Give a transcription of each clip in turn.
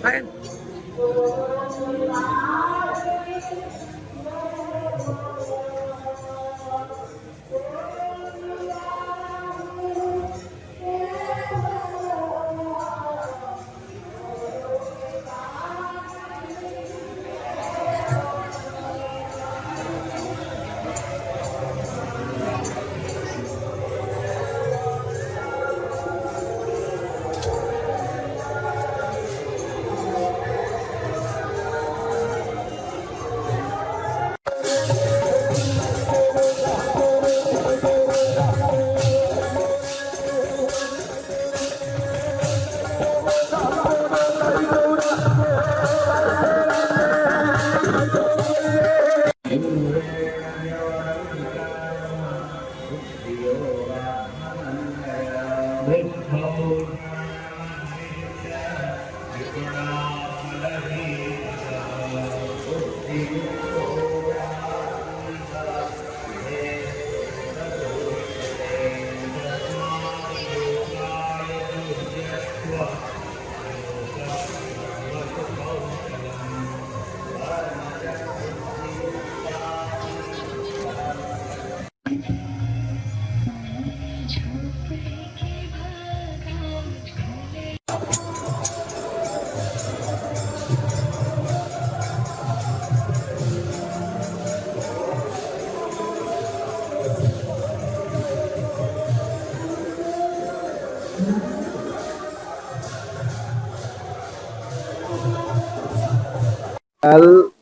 Fine.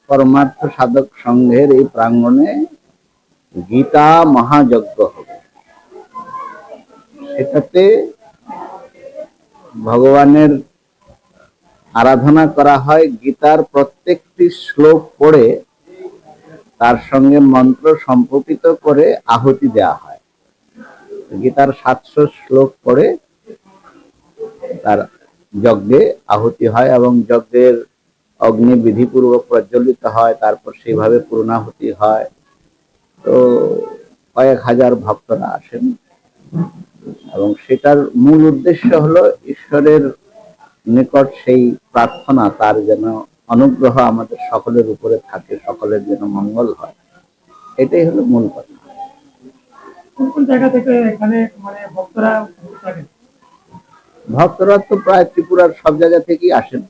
পরমার্থ সাধক সংঘের এই প্রাঙ্গণে গীতা মহাযজ্ঞ হবে। সেটাতে ভগবানের আরাধনা করা হয়। গীতার প্রত্যেকটি শ্লোক পড়ে তার সঙ্গে মন্ত্র সম্পর্কিত করে আহুতি দেওয়া হয়। গীতার 700 শ্লোক পড়ে তার যজ্ঞে আহুতি হয় এবং যজ্ঞের অগ্নি বিধিপূর্বক প্রজ্বলিত হয়, তারপর সেইভাবে পূর্ণাহুতি হয়। তো কয়েক হাজার ভক্তরা আসেন এবং সেটার মূল উদ্দেশ্য হলো ঈশ্বরের নিকট সেই প্রার্থনা, তার যেন অনুগ্রহ আমাদের সকলের উপরে থাকে, সকলের যেন মঙ্গল হয়। এটাই হলো মূল কথা। কোন জায়গা থেকে এখানে মানে ভক্তরা তো প্রায় ত্রিপুরার সব জায়গা থেকেই আসেন,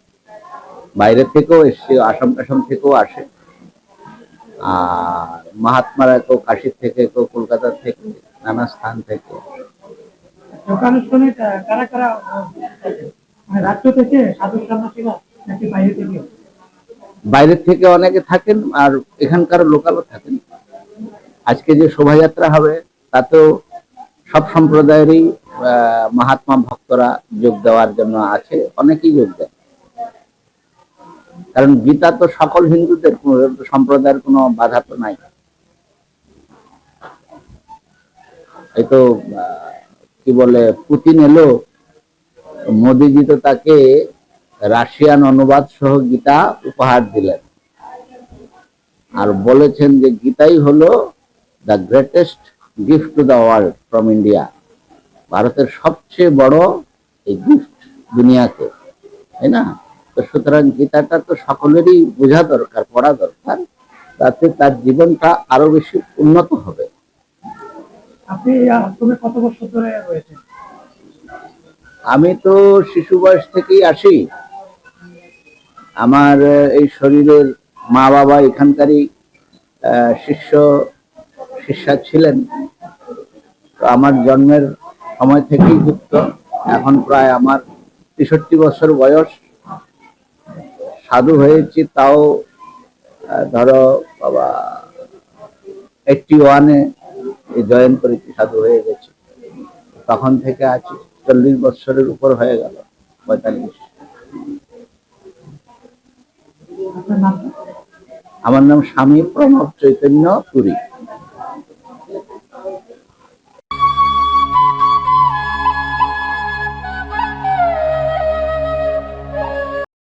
বাইরে থেকেও এসছে, আসাম থেকেও আসে, আর মহাত্মারা কেউ কাশী থেকে, কেউ কলকাতা থেকে, নানা স্থান থেকে। কারা কারা রাজ্য থেকে সাধু সন্ন্যাসীরা নাকি বাইরে থেকে? বাইরে থেকে অনেকে থাকেন আর এখানকার লোকালও থাকেন। আজকে যে শোভাযাত্রা হবে তাতেও সব সম্প্রদায়েরই মহাত্মা ভক্তরা যোগ দেওয়ার জন্য আছে, অনেকেই যোগ দেয়। কারণ গীতা তো সকল হিন্দুদের, সম্প্রদায়ের কোনো বাধা তো নাই। এই তো কি বলে, পুতিন এলো, মোদিজি তো তাকে রাশিয়ান অনুবাদ সহ গীতা উপহার দিলেন আর বলেছেন যে গীতাই হলো the greatest gift to the world from India. ভারতের সবচেয়ে বড় এই গিফট দুনিয়াকে, তাই না? তো সুতরাং গীতাটা তো সকলেরই বোঝা দরকার, পড়া দরকার, তাতে তার জীবনটা আরো বেশি উন্নত হবে। আপনি আশ্রমে কত বছর ধরে রয়েছেন? আমি তো শিশু বয়স থেকেই আসি। আমার এই শরীরের মা বাবা এখানকারই শিষ্যা ছিলেন। তো আমার জন্মের সময় থেকেই যুক্ত। এখন প্রায় আমার 63 বছর বয়স। সাধু হয়েছি তাও ধরো বাবা 81-এ জয়েন করেছি, সাধু হয়ে গেছি। তখন থেকে আছি, 40 বছরের উপর হয়ে গেল, 45। আমার নাম স্বামী প্রণব চৈতন্য পুরী।